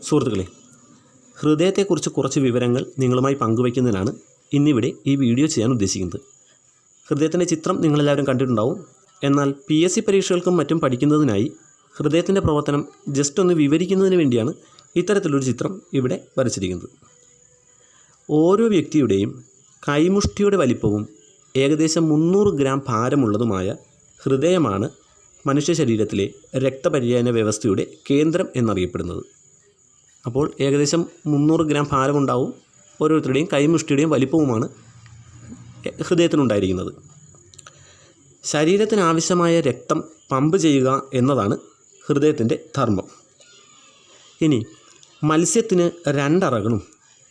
സുഹൃത്തുക്കളെ, ഹൃദയത്തെക്കുറിച്ച് കുറച്ച് വിവരങ്ങൾ നിങ്ങളുമായി പങ്കുവയ്ക്കുന്നതിനാണ് ഇന്നിവിടെ ഈ വീഡിയോ ചെയ്യാൻ ഉദ്ദേശിക്കുന്നത്. ഹൃദയത്തിൻ്റെ ചിത്രം നിങ്ങളെല്ലാവരും കണ്ടിട്ടുണ്ടാവും. എന്നാൽ PSC പരീക്ഷകൾക്കും മറ്റും പഠിക്കുന്നതിനായി ഹൃദയത്തിൻ്റെ പ്രവർത്തനം ജസ്റ്റ് ഒന്ന് വിവരിക്കുന്നതിന് വേണ്ടിയാണ് ഇത്തരത്തിലൊരു ചിത്രം ഇവിടെ വരച്ചിരിക്കുന്നത്. ഓരോ വ്യക്തിയുടെയും കൈമുഷ്ടിയുടെ വലിപ്പവും ഏകദേശം 300 ഗ്രാം ഭാരമുള്ളതുമായ ഹൃദയമാണ് മനുഷ്യ ശരീരത്തിലെ രക്തപര്യന വ്യവസ്ഥയുടെ കേന്ദ്രം എന്നറിയപ്പെടുന്നത്. അപ്പോൾ ഏകദേശം 300 ഗ്രാം ഭാരമുണ്ടാവും. ഓരോരുത്തരുടെയും കൈമുഷ്ടിയുടെയും വലിപ്പവുമാണ് ഹൃദയത്തിനുണ്ടായിരിക്കുന്നത്. ശരീരത്തിനാവശ്യമായ രക്തം പമ്പ് ചെയ്യുക എന്നതാണ് ഹൃദയത്തിൻ്റെ ധർമ്മം. ഇനി മത്സ്യത്തിന് 2 അറകളും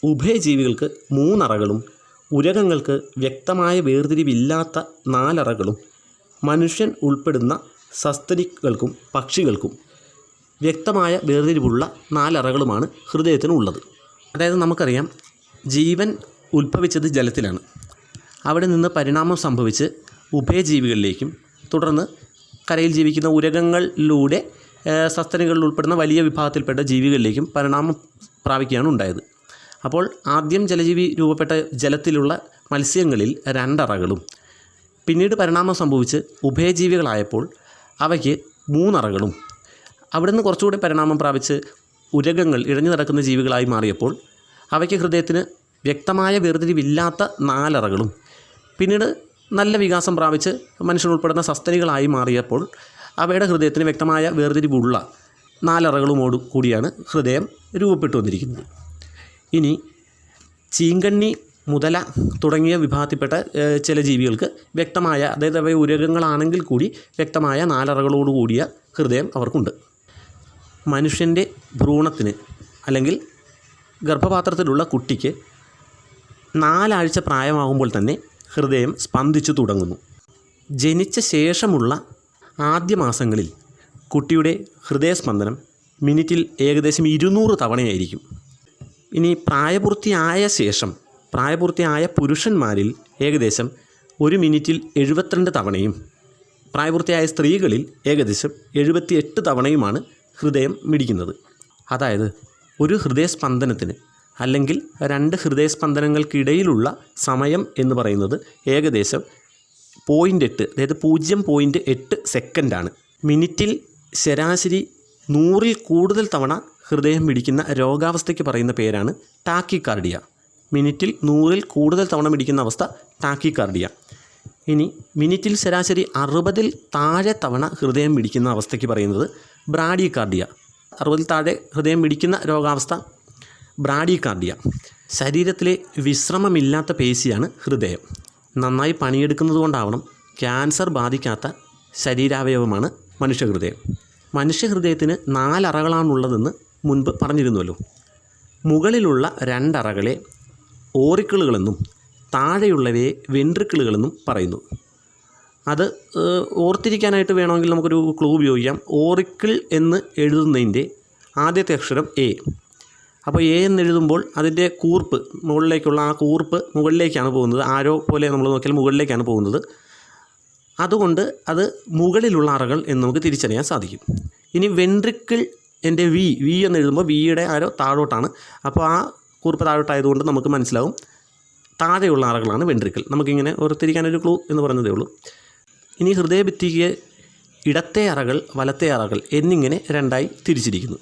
ഉഭയജീവികൾക്ക് 3 അറകളും ഉരകങ്ങൾക്ക് വ്യക്തമായ വേർതിരിവില്ലാത്ത 4 അറകളും മനുഷ്യൻ ഉൾപ്പെടുന്ന സസ്തനികൾക്കും പക്ഷികൾക്കും വ്യക്തമായ വേർതിരിവുള്ള 4 അറകളുമാണ് ഹൃദയത്തിനുള്ളത്. അതായത് നമുക്കറിയാം, ജീവൻ ഉത്ഭവിച്ചത് ജലത്തിലാണ്. അവിടെ നിന്ന് പരിണാമം സംഭവിച്ച് ഉഭയജീവികളിലേക്കും തുടർന്ന് കരയിൽ ജീവിക്കുന്ന ഉരകങ്ങളിലൂടെ സസ്തനികളിൽ ഉൾപ്പെടുന്ന വലിയ വിഭാഗത്തിൽപ്പെട്ട ജീവികളിലേക്കും പരിണാമം പ്രാപിക്കുകയാണ് ഉണ്ടായത്. അപ്പോൾ ആദ്യം ജലജീവി രൂപപ്പെട്ട ജലത്തിലുള്ള മത്സ്യങ്ങളിൽ 2 അറകളും പിന്നീട് പരിണാമം സംഭവിച്ച് ഉഭയജീവികളായപ്പോൾ അവയ്ക്ക് 3 അറകളും അവിടുന്ന് കുറച്ചുകൂടി പരിണാമം പ്രാപിച്ച് ഉരകങ്ങൾ ഇഴഞ്ഞു നടക്കുന്ന ജീവികളായി മാറിയപ്പോൾ അവയ്ക്ക് ഹൃദയത്തിന് വ്യക്തമായ വേർതിരിവില്ലാത്ത 4 അറകളും പിന്നീട് നല്ല വികാസം പ്രാപിച്ച് മനുഷ്യനുൾപ്പെടുന്ന സസ്തനികളായി മാറിയപ്പോൾ അവയുടെ ഹൃദയത്തിന് വ്യക്തമായ വേർതിരിവുള്ള 4 അറകളുമോട് കൂടിയാണ് ഹൃദയം രൂപപ്പെട്ടു വന്നിരിക്കുന്നത്. ഇനി ചീങ്കണ്ണി, മുതല തുടങ്ങിയ വിഭാഗത്തിൽപ്പെട്ട ചില ജീവികൾക്ക് വ്യക്തമായ, അതായത് അവ ഉരകങ്ങളാണെങ്കിൽ കൂടി വ്യക്തമായ 4 അറകളോട് കൂടിയ ഹൃദയം അവർക്കുണ്ട്. മനുഷ്യൻ്റെ ഭ്രൂണത്തിന് അല്ലെങ്കിൽ ഗർഭപാത്രത്തിലുള്ള കുട്ടിക്ക് 4 ആഴ്ച പ്രായമാകുമ്പോൾ തന്നെ ഹൃദയം സ്പന്ദിച്ചു തുടങ്ങുന്നു. ജനിച്ച ശേഷമുള്ള ആദ്യ മാസങ്ങളിൽ കുട്ടിയുടെ ഹൃദയസ്പന്ദനം മിനിറ്റിൽ ഏകദേശം 200 തവണയായിരിക്കും. ഇനി പ്രായപൂർത്തിയായ പുരുഷന്മാരിൽ ഏകദേശം 1 മിനിറ്റിൽ 72 തവണയും പ്രായപൂർത്തിയായ സ്ത്രീകളിൽ ഏകദേശം 78 തവണയുമാണ് ഹൃദയം മിടിക്കുന്നത്. അതായത് ഒരു ഹൃദയസ്പന്ദനത്തിന് അല്ലെങ്കിൽ 2 ഹൃദയസ്പന്ദനങ്ങൾക്കിടയിലുള്ള സമയം എന്ന് പറയുന്നത് ഏകദേശം 0.8, അതായത് 0.8 സെക്കൻഡാണ്. മിനിറ്റിൽ ശരാശരി 100-ൽ കൂടുതൽ തവണ ഹൃദയം മിടിക്കുന്ന രോഗാവസ്ഥയ്ക്ക് പറയുന്ന പേരാണ് ടാക്കിക്കാർഡിയ. മിനിറ്റിൽ 100-ൽ കൂടുതൽ തവണ മിടിക്കുന്ന അവസ്ഥ ടാക്കിക്കാർഡിയ. ഇനി മിനിറ്റിൽ ശരാശരി 60-ൽ താഴെ തവണ ഹൃദയം മിടിക്കുന്ന അവസ്ഥയ്ക്ക് പറയുന്നത് ബ്രാഡികാർഡിയ. 60-ൽ താഴെ ഹൃദയം മിടിക്കുന്ന രോഗാവസ്ഥ ബ്രാഡികാർഡിയ. ശരീരത്തിലെ വിശ്രമമില്ലാത്ത പേശിയാണ് ഹൃദയം. നന്നായി പണിയെടുക്കുന്നത് കൊണ്ടാവണം ക്യാൻസർ ബാധിക്കാത്ത ശരീരാവയവമാണ് മനുഷ്യഹൃദയം. മനുഷ്യഹൃദയത്തിന് 4 അറകളാണുള്ളതെന്ന് മുൻപ് പറഞ്ഞിരുന്നുവല്ലോ. മുകളിലുള്ള 2 അറകളെ ഓറിക്കിളുകളെന്നും താഴെയുള്ളവയെ വെൻട്രിക്കിളുകളെന്നും പറയുന്നു. അത് ഓർത്തിരിക്കാനായിട്ട് വേണമെങ്കിൽ നമുക്കൊരു ക്ലൂ ഉപയോഗിക്കാം. ഓറിക്കിൾ എന്ന് എഴുതുന്നതിൻ്റെ ആദ്യത്തെ അക്ഷരം A. അപ്പോൾ A എന്നെഴുതുമ്പോൾ അതിൻ്റെ കൂർപ്പ്, മുകളിലേക്കുള്ള ആ കൂർപ്പ് മുകളിലേക്കാണ് പോകുന്നത്. ആരോ പോലെ നമ്മൾ നോക്കിയാൽ മുകളിലേക്കാണ് പോകുന്നത്. അതുകൊണ്ട് അത് മുകളിലുള്ള അറകൾ എന്ന് നമുക്ക് തിരിച്ചറിയാൻ സാധിക്കും. ഇനി വെൻട്രിക്കിൾ എൻ്റെ V എന്നെഴുതുമ്പോൾ Vയുടെ ആരോ താഴോട്ടാണ്. അപ്പോൾ ആ കൂർപ്പ് താഴോട്ടായതുകൊണ്ട് നമുക്ക് മനസ്സിലാവും താഴെയുള്ള അറകളാണ് വെൻട്രിക്കിൾ. നമുക്കിങ്ങനെ ഓർത്തിരിക്കാനൊരു ക്ലൂ എന്ന് പറഞ്ഞതേ ഉള്ളൂ. ഇനി ഹൃദയഭിത്തിക്ക് ഇടത്തെ അറകൾ, വലത്തെ അറകൾ എന്നിങ്ങനെ 2ആയി തിരിച്ചിരിക്കുന്നു.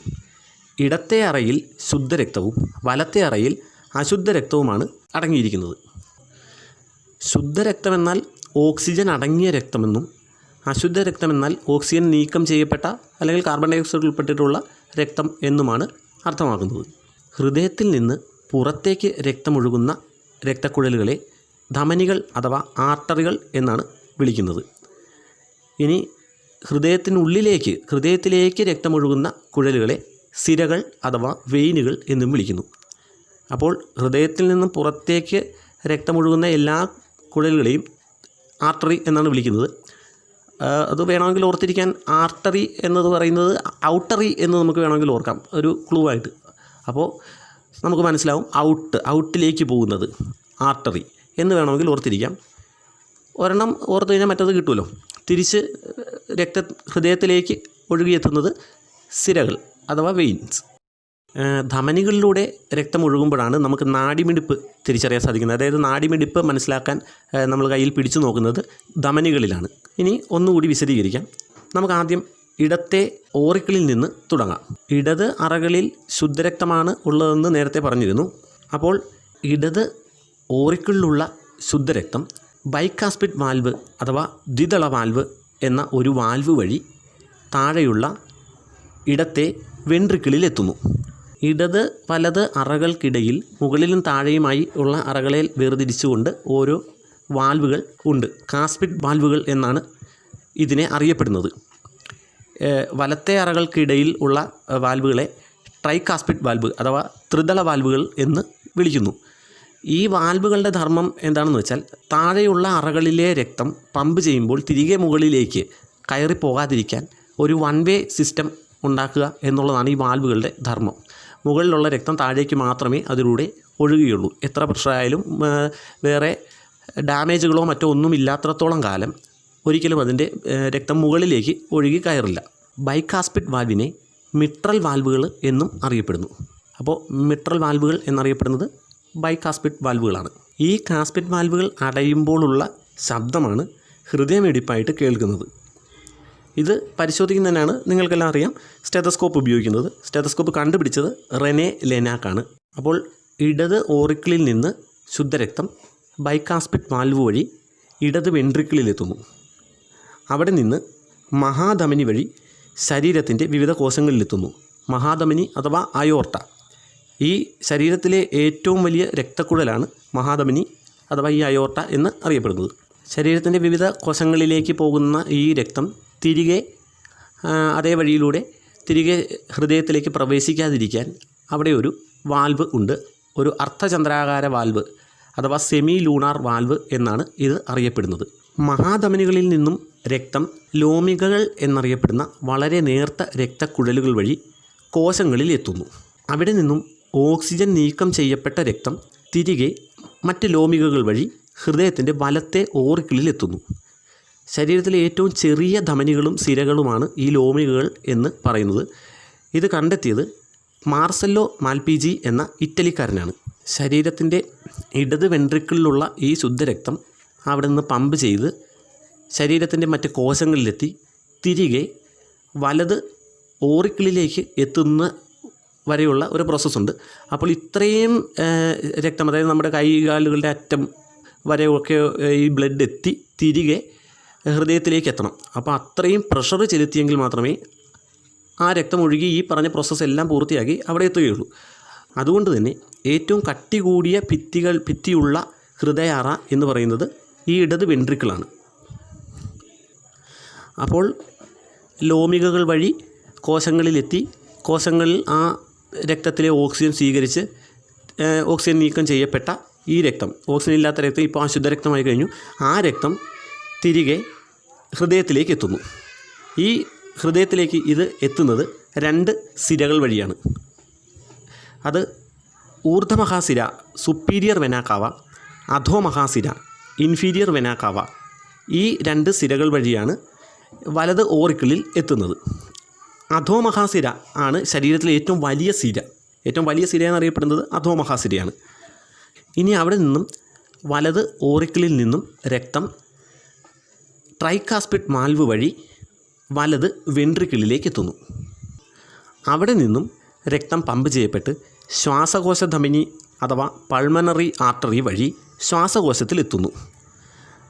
ഇടത്തെ അറയിൽ ശുദ്ധരക്തവും വലത്തെ അറയിൽ അശുദ്ധരക്തവുമാണ് അടങ്ങിയിരിക്കുന്നത്. ശുദ്ധരക്തമെന്നാൽ ഓക്സിജൻ അടങ്ങിയ രക്തമെന്നും അശുദ്ധരക്തമെന്നാൽ ഓക്സിജൻ നീക്കം ചെയ്യപ്പെട്ട അല്ലെങ്കിൽ കാർബൺ ഡൈ ഓക്സൈഡ് ഉൾപ്പെട്ടിട്ടുള്ള രക്തം എന്നുമാണ് അർത്ഥമാക്കുന്നത്. ഹൃദയത്തിൽ നിന്ന് പുറത്തേക്ക് രക്തമൊഴുകുന്ന രക്തക്കുഴലുകളെ ധമനികൾ അഥവാ ആർട്ടറികൾ എന്നാണ് വിളിക്കുന്നത്. ഇനി ഹൃദയത്തിലേക്ക് രക്തമൊഴുകുന്ന കുഴലുകളെ സിരകൾ അഥവാ വെയിനുകൾ എന്നും വിളിക്കുന്നു. അപ്പോൾ ഹൃദയത്തിൽ നിന്ന് പുറത്തേക്ക് രക്തമൊഴുകുന്ന എല്ലാ കുഴലുകളെയും ആർട്ടറി എന്നാണ് വിളിക്കുന്നത്. അത് വേണമെങ്കിൽ ഓർത്തിരിക്കാൻ ആർട്ടറി എന്നത് പറയുന്നത് ഔട്ടറി എന്ന് നമുക്ക് വേണമെങ്കിൽ ഓർക്കാം, ഒരു ക്ലൂ ആയിട്ട്. അപ്പോൾ നമുക്ക് മനസ്സിലാവും ഔട്ടിലേക്ക് പോകുന്നത് ആർട്ടറി എന്ന് വേണമെങ്കിൽ ഓർത്തിരിക്കാം. ഒരെണ്ണം ഓർത്ത് കഴിഞ്ഞാൽ മറ്റത് കിട്ടുമല്ലോ. തിരിച്ച് ഹൃദയത്തിലേക്ക് ഒഴുകിയെത്തുന്നത് സിരകൾ അഥവാ വെയിൻസ്. ധമനികളിലൂടെ രക്തം ഒഴുകുമ്പോഴാണ് നമുക്ക് നാഡിമിടിപ്പ് തിരിച്ചറിയാൻ സാധിക്കുന്നത്. അതായത് നാഡിമിടിപ്പ് മനസ്സിലാക്കാൻ നമ്മൾ കയ്യിൽ പിടിച്ചു നോക്കുന്നത് ധമനികളിലാണ്. ഇനി ഒന്നുകൂടി വിശദീകരിക്കാം. നമുക്ക് ആദ്യം ഇടത്തെ ഓറിക്കിളിൽ നിന്ന് തുടങ്ങാം. ഇടത് അറകളിൽ ശുദ്ധരക്തമാണ് ഉള്ളതെന്ന് നേരത്തെ പറഞ്ഞിരുന്നു. അപ്പോൾ ഇടത് ഓറിക്കിളിലുള്ള ശുദ്ധരക്തം ബൈകാസ്പിഡ് വാൽവ് അഥവാ ദ്വിതള വാൽവ് എന്ന ഒരു വാൽവ് വഴി താഴെയുള്ള ഇടത്തെ വെൻട്രിക്കിളിലെത്തുന്നു. ഇടത് വലത് അറകൾക്കിടയിൽ മുകളിലും താഴെയുമായി ഉള്ള അറകളെ വേർതിരിച്ചുകൊണ്ട് ഓരോ വാൽവുകൾ ഉണ്ട്. കാസ്പിഡ് വാൽവുകൾ എന്നാണ് ഇതിനെ അറിയപ്പെടുന്നത്. വലത്തെ അറകൾക്കിടയിൽ ഉള്ള വാൽവുകളെ ട്രൈകാസ്പിഡ് വാൽവ് അഥവാ ത്രിതള വാൽവുകൾ എന്ന് വിളിക്കുന്നു. ഈ വാൽവുകളുടെ ധർമ്മം എന്താണെന്ന് വെച്ചാൽ താഴെയുള്ള അറകളിലെ രക്തം പമ്പ് ചെയ്യുമ്പോൾ തിരികെ മുകളിലേക്ക് കയറിപ്പോകാതിരിക്കാൻ ഒരു വൺ വേ സിസ്റ്റം ഉണ്ടാക്കുക എന്നുള്ളതാണ് ഈ വാൽവുകളുടെ ധർമ്മം. മുകളിലുള്ള രക്തം താഴേക്ക് മാത്രമേ അതിലൂടെ ഒഴുകുകയുള്ളൂ. എത്ര പ്രഷറായാലും വേറെ ഡാമേജുകളോ മറ്റോ ഒന്നുമില്ലാത്രത്തോളം കാലം ഒരിക്കലും അതിൻ്റെ രക്തം മുകളിലേക്ക് ഒഴുകി കയറില്ല. ബൈകാസ്പിഡ് വാൽവിനെ മിട്രൽ വാൽവുകൾ എന്നും അറിയപ്പെടുന്നു. അപ്പോൾ മിട്രൽ വാൽവുകൾ എന്നറിയപ്പെടുന്നത് ബൈകാസ്പിഡ് വാൽവുകളാണ്. ഈ കാസ്പിഡ് വാൽവുകൾ അടയുമ്പോഴുള്ള ശബ്ദമാണ് ഹൃദയമിടിപ്പായിട്ട് കേൾക്കുന്നത്. ഇത് പരിശോധിക്കുന്നതിനാണ് നിങ്ങൾക്കെല്ലാം അറിയാം സ്റ്റെതസ്കോപ്പ് ഉപയോഗിക്കുന്നത്. സ്റ്റെതസ്കോപ്പ് കണ്ടുപിടിച്ചത് റെനെ ലെനാക്കാണ്. അപ്പോൾ ഇടത് ഓറിക്കിളിൽ നിന്ന് ശുദ്ധരക്തം ബൈകാസ്പിഡ് വാൽവ് വഴി ഇടത് വെൻട്രിക്കിളിലെത്തുന്നു. അവിടെ നിന്ന് മഹാധമനി വഴി ശരീരത്തിൻ്റെ വിവിധ കോശങ്ങളിലെത്തുന്നു. മഹാധമനി അഥവാ അയോർട്ട. ഈ ശരീരത്തിലെ ഏറ്റവും വലിയ രക്തക്കുഴലാണ് മഹാധമനി അഥവാ ഈ അയോർട്ട എന്ന് അറിയപ്പെടുന്നത്. ശരീരത്തിൻ്റെ വിവിധ കോശങ്ങളിലേക്ക് പോകുന്ന ഈ രക്തം തിരികെ അതേ വഴിയിലൂടെ തിരികെ ഹൃദയത്തിലേക്ക് പ്രവേശിക്കാതിരിക്കാൻ അവിടെ ഒരു വാൽവ് ഉണ്ട്. ഒരു അർദ്ധചന്ദ്രാകാര വാൽവ് അഥവാ സെമി ലൂണാർ വാൽവ് എന്നാണ് ഇത് അറിയപ്പെടുന്നത്. മഹാധമനികളിൽ നിന്നും രക്തം ലോമികകൾ എന്നറിയപ്പെടുന്ന വളരെ നേർത്ത രക്തക്കുഴലുകൾ വഴി കോശങ്ങളിൽ എത്തുന്നു. അവിടെ നിന്നും ഓക്സിജൻ നീക്കം ചെയ്യപ്പെട്ട രക്തം തിരികെ മറ്റ് ലോമികകൾ വഴി ഹൃദയത്തിൻ്റെ വലത്തെ ഓറിക്കിളിൽ എത്തുന്നു. ശരീരത്തിലെ ഏറ്റവും ചെറിയ ധമനികളും സിരകളുമാണ് ഈ ലോമികകൾ എന്ന് പറയുന്നത്. ഇത് കണ്ടെത്തിയത് മാർസെല്ലോ മാൽപിജി എന്ന ഇറ്റലിക്കാരനാണ്. ശരീരത്തിൻ്റെ ഇടത് വെൻട്രിക്കിളിലുള്ള ഈ ശുദ്ധരക്തം അവിടെ നിന്ന് പമ്പ് ചെയ്ത് ശരീരത്തിൻ്റെ മറ്റ് കോശങ്ങളിലെത്തി തിരികെ വലത് ഓറിക്കിളിലേക്ക് എത്തുന്ന വരെയുള്ള ഒരു പ്രോസസ്സുണ്ട്. അപ്പോൾ ഇത്രയും രക്തം, അതായത് നമ്മുടെ കൈകാലുകളുടെ അറ്റം വരെയൊക്കെ ഈ ബ്ലഡ് എത്തി തിരികെ ഹൃദയത്തിലേക്ക് എത്തണം. അപ്പോൾ അത്രയും പ്രഷർ ചെലുത്തിയെങ്കിൽ മാത്രമേ ആ രക്തം ഒഴുകി ഈ പറഞ്ഞ പ്രോസസ്സ് എല്ലാം പൂർത്തിയാക്കി അവിടെ എത്തുകയുള്ളൂ. അതുകൊണ്ട് തന്നെ ഏറ്റവും കട്ടി കൂടിയ ഭിത്തിയുള്ള ഹൃദയാറ എന്ന് പറയുന്നത് ഈ ഇടത് വെൻട്രിക്കിളാണ്. അപ്പോൾ ലോമികകൾ വഴി കോശങ്ങളിലെത്തി കോശങ്ങളിൽ ആ രക്തത്തിലെ ഓക്സിജൻ സ്വീകരിച്ച് ഓക്സിജൻ നീക്കം ചെയ്യപ്പെട്ട ഈ രക്തം, ഓക്സിജൻ ഇല്ലാത്ത രക്തം ഇപ്പോൾ അശുദ്ധരക്തമായി കഴിഞ്ഞു, ആ രക്തം തിരികെ ഹൃദയത്തിലേക്ക് എത്തുന്നു. ഈ ഹൃദയത്തിലേക്ക് ഇത് എത്തുന്നത് 2 സിരകൾ വഴിയാണ്. അത് ഊർധ്വമഹാസിര സുപ്പീരിയർ വെനാക്കാവ, അധോമഹാസിര ഇൻഫീരിയർ വെനാക്കാവ, ഈ 2 സിരകൾ വഴിയാണ് വലത് ഓറിക്കിളിൽ എത്തുന്നത്. അധോമഹാസിര ആണ് ശരീരത്തിലെ ഏറ്റവും വലിയ സിര. ഏറ്റവും വലിയ സിര എന്നറിയപ്പെടുന്നത് അധോമഹാസിരയാണ്. ഇനി അവിടെ നിന്നും വലത് ഓറിക്കിളിൽ നിന്നും രക്തം ട്രൈകാസ്പിഡ് വാൽവ് വഴി വലത് വെൻട്രിക്കിളിലേക്ക് എത്തുന്നു. അവിടെ നിന്നും രക്തം പമ്പ് ചെയ്യപ്പെട്ട് ശ്വാസകോശ ധമനി അഥവാ പൾമണറി ആർട്ടറി വഴി ശ്വാസകോശത്തിലെത്തുന്നു.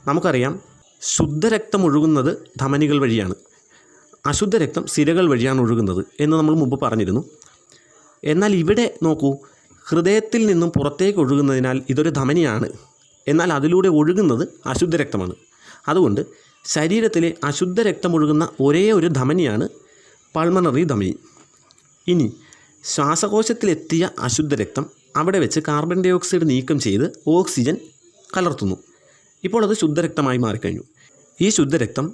നമുക്കറിയാം ശുദ്ധരക്തം ഒഴുകുന്നത് ധമനികൾ വഴിയാണ്, അശുദ്ധരക്തം സിരകൾ വഴിയാണ് ഒഴുകുന്നത് എന്ന് നമ്മൾ മുമ്പ് പറഞ്ഞിരുന്നു. എന്നാൽ ഇവിടെ നോക്കൂ, ഹൃദയത്തിൽ നിന്നും പുറത്തേക്ക് ഒഴുകുന്നതിനാൽ ഇതൊരു ധമനിയാണ്, എന്നാൽ അതിലൂടെ ഒഴുകുന്നത് അശുദ്ധരക്തമാണ്. അതുകൊണ്ട് ശരീരത്തിലെ അശുദ്ധരക്തം ഒഴുകുന്ന ഒരേ ഒരു ധമനിയാണ് പൾമണറി ധമനി. ഇനി ശ്വാസകോശത്തിലെത്തിയ അശുദ്ധരക്തം അവിടെ വെച്ച് കാർബൺ ഡൈ ഓക്സൈഡ് നീക്കം ചെയ്ത് ഓക്സിജൻ കലർത്തുന്നു. ഇപ്പോൾ അത് ശുദ്ധരക്തമായി മാറിക്കഴിഞ്ഞു. ഈ ശുദ്ധരക്തം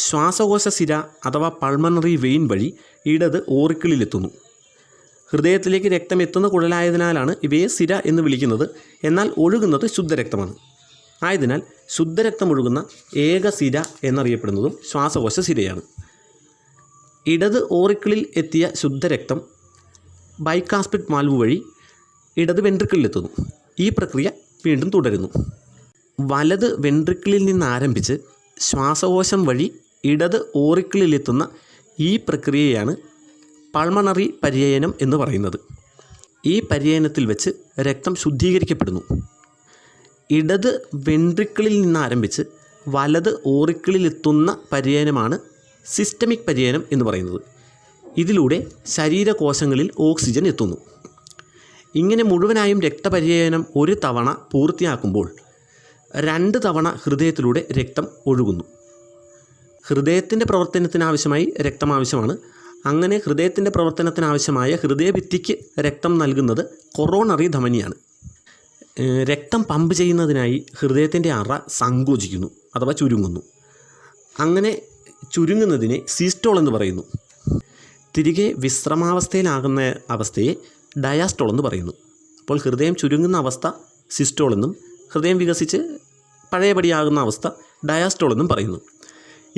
ശ്വാസകോശ സിര അഥവാ പൾമണറി വെയിൻ വഴി ഇടത് ഓറിക്കിളിലെത്തുന്നു. ഹൃദയത്തിലേക്ക് രക്തം എത്തുന്ന കുഴലായതിനാലാണ് ഇവയെ സിര എന്ന് വിളിക്കുന്നത്. എന്നാൽ ഒഴുകുന്നത് ശുദ്ധരക്തമാണ്. ആയതിനാൽ ശുദ്ധരക്തം ഒഴുകുന്ന ഏക സിര എന്നറിയപ്പെടുന്നതും ശ്വാസകോശ സിരയാണ്. ഇടത് ഓറിക്കിളിൽ എത്തിയ ശുദ്ധരക്തം ബൈകാസ്പിഡ് വാൽവ് വഴി ഇടത് വെൻട്രിക്കിളിലെത്തുന്നു. ഈ പ്രക്രിയ വീണ്ടും തുടരുന്നു. വലത് വെൻട്രിക്കിളിൽ നിന്ന് ആരംഭിച്ച് ശ്വാസകോശം വഴി ഇടത് ഓറിക്കിളിലെത്തുന്ന ഈ പ്രക്രിയയാണ് പൾമണറി പര്യയനം എന്ന് പറയുന്നത്. ഈ പര്യയനത്തിൽ വെച്ച് രക്തം ശുദ്ധീകരിക്കപ്പെടുന്നു. ഇടത് വെൻട്രിക്കിളിൽ നിന്ന് ആരംഭിച്ച് വലത് ഓറിക്കിളിലെത്തുന്ന പര്യയനമാണ് സിസ്റ്റമിക് പര്യയനം എന്ന് പറയുന്നത്. ഇതിലൂടെ ശരീരകോശങ്ങളിൽ ഓക്സിജൻ എത്തുന്നു. ഇങ്ങനെ മുഴുവനായും രക്തപര്യയനം ഒരു തവണ പൂർത്തിയാക്കുമ്പോൾ 2 തവണ ഹൃദയത്തിലൂടെ രക്തം ഒഴുകുന്നു. ഹൃദയത്തിൻ്റെ പ്രവർത്തനത്തിനാവശ്യമായി രക്തം ആവശ്യമാണ്. അങ്ങനെ ഹൃദയത്തിൻ്റെ പ്രവർത്തനത്തിനാവശ്യമായ ഹൃദയഭിത്തിക്ക് രക്തം നൽകുന്നത് കൊറോണറി ധമനിയാണ്. രക്തം പമ്പ് ചെയ്യുന്നതിനായി ഹൃദയത്തിൻ്റെ അറ സങ്കോചിക്കുന്നു അഥവാ ചുരുങ്ങുന്നു. അങ്ങനെ ചുരുങ്ങുന്നതിനെ സിസ്റ്റോൾ എന്ന് പറയുന്നു. തിരികെ വിശ്രമാവസ്ഥയിലാകുന്ന അവസ്ഥയെ ഡയാസ്റ്റോൾ എന്ന് പറയുന്നു. അപ്പോൾ ഹൃദയം ചുരുങ്ങുന്ന അവസ്ഥ സിസ്റ്റോൾ എന്നും ഹൃദയം വികസിച്ച് പഴയപടിയാകുന്ന അവസ്ഥ ഡയാസ്റ്റോൾ എന്നും പറയുന്നു.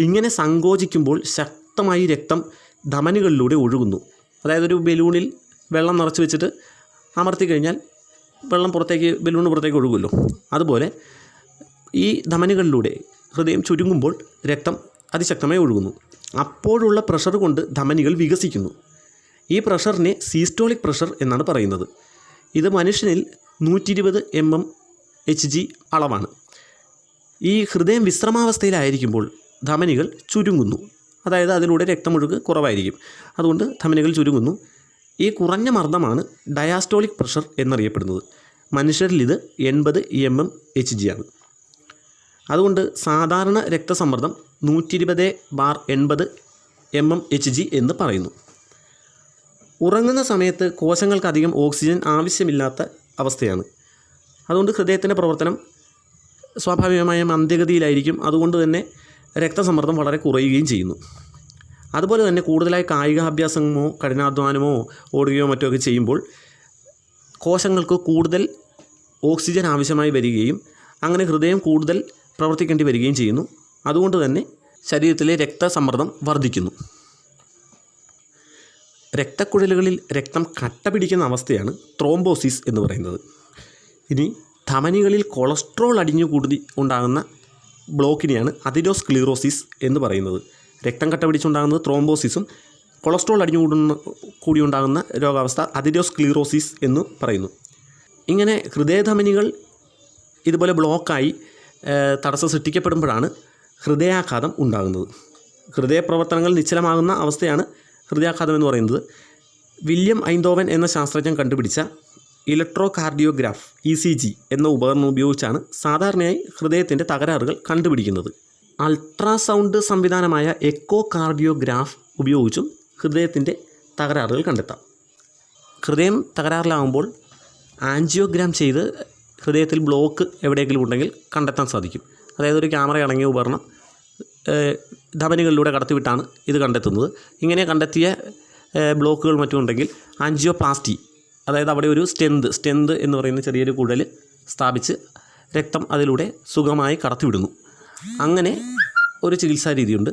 ഇങ്ങനെ സങ്കോചിക്കുമ്പോൾ ശക്തമായി രക്തം ധമനികളിലൂടെ ഒഴുകുന്നു. അതായത് ഒരു ബലൂണിൽ വെള്ളം നിറച്ച് വെച്ചിട്ട് അമർത്തി കഴിഞ്ഞാൽ വെള്ളം ബലൂണ് പുറത്തേക്ക് ഒഴുകുമല്ലോ. അതുപോലെ ഈ ധമനികളിലൂടെ ഹൃദയം ചുരുങ്ങുമ്പോൾ രക്തം അതിശക്തമായി ഒഴുകുന്നു. അപ്പോഴുള്ള പ്രഷർ കൊണ്ട് ധമനികൾ വികസിക്കുന്നു. ഈ പ്രഷറിനെ സിസ്റ്റോളിക് പ്രഷർ എന്നാണ് പറയുന്നത്. ഇത് മനുഷ്യനിൽ 120 mmHg അളവാണ്. ഈ ഹൃദയം വിശ്രമാവസ്ഥയിലായിരിക്കുമ്പോൾ ധമനികൾ ചുരുങ്ങുന്നു. അതായത് അതിലൂടെ രക്തമൊഴുക്ക് കുറവായിരിക്കും. അതുകൊണ്ട് ധമനികൾ ചുരുങ്ങുന്നു. ഈ കുറഞ്ഞ മർദ്ദമാണ് ഡയാസ്റ്റോളിക് പ്രഷർ എന്നറിയപ്പെടുന്നത്. മനുഷ്യരിൽ ഇത് 80 mmHg ആണ്. അതുകൊണ്ട് സാധാരണ രക്തസമ്മർദ്ദം 120/80 mmHg എന്ന് പറയുന്നു. ഉറങ്ങുന്ന സമയത്ത് കോശങ്ങൾക്ക് അധികം ഓക്സിജൻ ആവശ്യമില്ലാത്ത അവസ്ഥയാണ്. അതുകൊണ്ട് ഹൃദയത്തിൻ്റെ പ്രവർത്തനം സ്വാഭാവികമായ മന്ദഗതിയിലായിരിക്കും. അതുകൊണ്ട് തന്നെ രക്തസമ്മർദ്ദം വളരെ കുറയുകയും ചെയ്യുന്നു. അതുപോലെ തന്നെ കൂടുതലായി കായികാഭ്യാസമോ കഠിനാധ്വാനമോ ഓടുകയോ മറ്റോ ഒക്കെ ചെയ്യുമ്പോൾ കോശങ്ങൾക്ക് കൂടുതൽ ഓക്സിജൻ ആവശ്യമായി വരികയും അങ്ങനെ ഹൃദയം കൂടുതൽ പ്രവർത്തിക്കേണ്ടി വരികയും ചെയ്യുന്നു. അതുകൊണ്ട് തന്നെ ശരീരത്തിലെ രക്തസമ്മർദ്ദം വർദ്ധിക്കുന്നു. രക്തക്കുഴലുകളിൽ രക്തം കട്ട പിടിക്കുന്ന അവസ്ഥയാണ് ത്രോംബോസിസ് എന്ന് പറയുന്നത്. ഇനി ധമനികളിൽ കൊളസ്ട്രോൾ അടിഞ്ഞുകൂടി ഉണ്ടാകുന്ന ബ്ലോക്കിനെയാണ് അതിരോസ്ക്ലീറോസിസ് എന്ന് പറയുന്നത്. രക്തം കട്ട പിടിച്ചുണ്ടാകുന്നത് ത്രോംബോസിസും കൊളസ്ട്രോൾ കൂടി ഉണ്ടാകുന്ന രോഗാവസ്ഥ അതിരോസ്ക്ലീറോസിസ് എന്ന് പറയുന്നു. ഇങ്ങനെ ഹൃദയധമനികൾ ഇതുപോലെ ബ്ലോക്കായി തടസ്സം സൃഷ്ടിക്കപ്പെടുമ്പോഴാണ് ഹൃദയാഘാതം ഉണ്ടാകുന്നത്. ഹൃദയപ്രവർത്തനങ്ങൾ നിശ്ചലമാകുന്ന അവസ്ഥയാണ് ഹൃദയാഘാതം എന്ന് പറയുന്നത്. വില്യം ഐന്തോവൻ എന്ന ശാസ്ത്രജ്ഞൻ കണ്ടുപിടിച്ച ഇലക്ട്രോ കാർഡിയോഗ്രാഫ് ECG എന്ന ഉപകരണം ഉപയോഗിച്ചാണ് സാധാരണയായി ഹൃദയത്തിൻ്റെ തകരാറുകൾ കണ്ടുപിടിക്കുന്നത്. അൾട്രാസൗണ്ട് സംവിധാനമായ എക്കോ കാർഡിയോഗ്രാഫ് ഉപയോഗിച്ചും ഹൃദയത്തിൻ്റെ തകരാറുകൾ കണ്ടെത്താം. ഹൃദയം തകരാറിലാകുമ്പോൾ ആൻജിയോഗ്രാം ചെയ്ത് ഹൃദയത്തിൽ ബ്ലോക്ക് എവിടെയെങ്കിലും ഉണ്ടെങ്കിൽ കണ്ടെത്താൻ സാധിക്കും. അതായത് ഒരു ക്യാമറ അടങ്ങിയ ഉപകരണം ധമനികളിലൂടെ കടത്തിവിട്ടാണ് ഇത് കണ്ടെത്തുന്നത്. ഇങ്ങനെ കണ്ടെത്തിയ ബ്ലോക്കുകൾ മറ്റും ഉണ്ടെങ്കിൽ ആൻജിയോപ്ലാസ്റ്റി, അതായത് അവിടെ ഒരു സ്റ്റെന്ത് എന്ന് പറയുന്ന ചെറിയൊരു കുഴൽ സ്ഥാപിച്ച് രക്തം അതിലൂടെ സുഖമായി കടത്തിവിടുന്നു. അങ്ങനെ ഒരു ചികിത്സാ രീതിയുണ്ട്.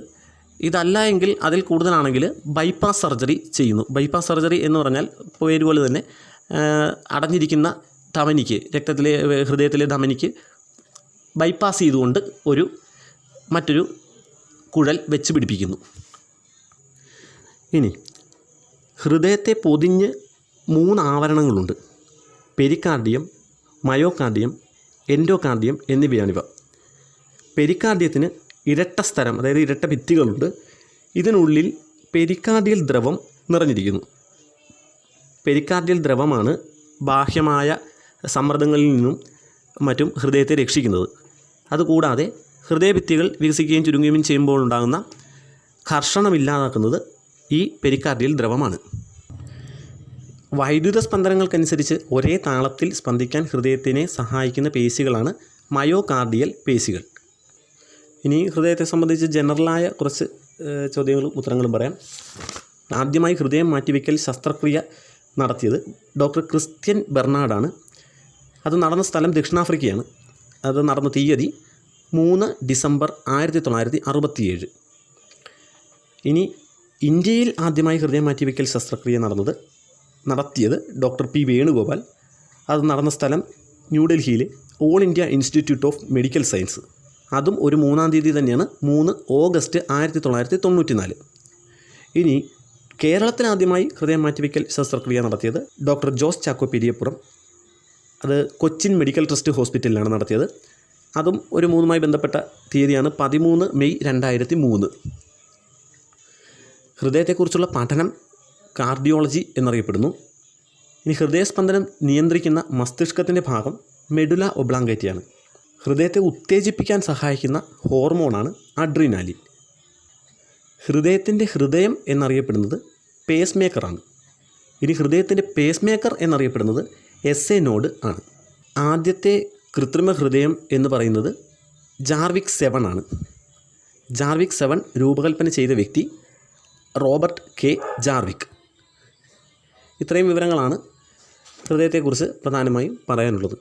ഇതല്ല എങ്കിൽ അതിൽ കൂടുതലാണെങ്കിൽ ബൈപ്പാസ് സർജറി ചെയ്യുന്നു. ബൈപ്പാസ് സർജറി എന്ന് പറഞ്ഞാൽ പേര് പോലെ തന്നെ അടഞ്ഞിരിക്കുന്ന ധമനിക്ക്, ഹൃദയത്തിലെ ധമനിക്ക് ബൈപ്പാസ് ചെയ്തുകൊണ്ട് മറ്റൊരു കുഴൽ വെച്ച് പിടിപ്പിക്കുന്നു. ഇനി ഹൃദയത്തെ പൊതിഞ്ഞ് 3 ആവരണങ്ങളുണ്ട്. പെരിക്കാർഡിയം, മയോകാർഡിയം, എൻഡോകാർഡിയം എന്നിവയാണിവ. പെരിക്കാർഡിയത്തിന് ഇരട്ട സ്തരം, അതായത് ഇരട്ട ഭിത്തികളുണ്ട്. ഇതിനുള്ളിൽ പെരിക്കാർഡിയൽ ദ്രവം നിറഞ്ഞിരിക്കുന്നു. പെരിക്കാർഡിയൽ ദ്രവമാണ് ബാഹ്യമായ സമ്മർദ്ദങ്ങളിൽ നിന്നും മറ്റും ഹൃദയത്തെ രക്ഷിക്കുന്നത്. അതുകൂടാതെ ഹൃദയഭിത്തികൾ വികസിക്കുകയും ചുരുങ്ങുകയും ചെയ്യുമ്പോൾ ഉണ്ടാകുന്ന ഘർഷണമില്ലാതാക്കുന്നത് ഈ പെരിക്കാർഡിയൽ ദ്രവമാണ്. വൈദ്യുത സ്പന്ദനങ്ങൾക്കനുസരിച്ച് ഒരേ താളത്തിൽ സ്പന്ദിക്കാൻ ഹൃദയത്തിനെ സഹായിക്കുന്ന പേശികളാണ് മയോകാർഡിയൽ പേശികൾ. ഇനി ഹൃദയത്തെ സംബന്ധിച്ച് ജനറലായ കുറച്ച് ചോദ്യങ്ങളും ഉത്തരങ്ങളും പറയാം. ആദ്യമായി ഹൃദയം മാറ്റിവെക്കൽ ശസ്ത്രക്രിയ നടത്തിയത് ഡോക്ടർ ക്രിസ്ത്യൻ ബെർണാഡാണ്. അത് നടന്ന സ്ഥലം ദക്ഷിണാഫ്രിക്കയാണ്. അത് നടന്ന തീയതി 3 ഡിസംബർ 1967. ഇനി ഇന്ത്യയിൽ ആദ്യമായി ഹൃദയം മാറ്റിവെക്കൽ ശസ്ത്രക്രിയ നടന്നത് നടത്തിയത് ഡോക്ടർ പി വേണുഗോപാൽ. അത് നടന്ന സ്ഥലം ന്യൂഡൽഹിയിലെ all India institute of medical science. അതും ഒരു 3-ാം തീയതി തന്നെയാണ്, 3 ഓഗസ്റ്റ് 1994. ഇനി കേരളത്തിനാദ്യമായി ഹൃദയം മാറ്റിവെക്കൽ ശസ്ത്രക്രിയ നടത്തിയത് ഡോക്ടർ ജോസ് ചാക്കോ പെരിയപ്പുറം. അത് കൊച്ചിൻ മെഡിക്കൽ ട്രസ്റ്റ് ഹോസ്പിറ്റലിലാണ് നടത്തിയത്. അതും ഒരു 3മായി ബന്ധപ്പെട്ട തീയതിയാണ് 13 മെയ് 2003. ഹൃദയത്തെക്കുറിച്ചുള്ള പഠനം കാർഡിയോളജി എന്നറിയപ്പെടുന്നു. ഇനി ഹൃദയസ്പന്ദനം നിയന്ത്രിക്കുന്ന മസ്തിഷ്കത്തിൻ്റെ ഭാഗം മെഡുല ഒബ്ലാങ്കേറ്റയാണ്. ഹൃദയത്തെ ഉത്തേജിപ്പിക്കാൻ സഹായിക്കുന്ന ഹോർമോണാണ് അഡ്രിനാലിൻ. ഹൃദയത്തിൻ്റെ ഹൃദയം എന്നറിയപ്പെടുന്നത് പേസ് മേക്കറാണ്. ഇനി ഹൃദയത്തിൻ്റെ പേസ് മേക്കർ എന്നറിയപ്പെടുന്നത് SA നോഡ് ആണ്. ആദ്യത്തെ കൃത്രിമ ഹൃദയം എന്ന് പറയുന്നത് ജാർവിക് 7 ആണ്. ജാർവിക് 7 രൂപകൽപ്പന ചെയ്ത വ്യക്തി റോബർട്ട് K. ജാർവിക്. ഇത്രയും വിവരങ്ങളാണ് ഹൃദയത്തെക്കുറിച്ച് പ്രധാനമായും പറയാനുള്ളത്.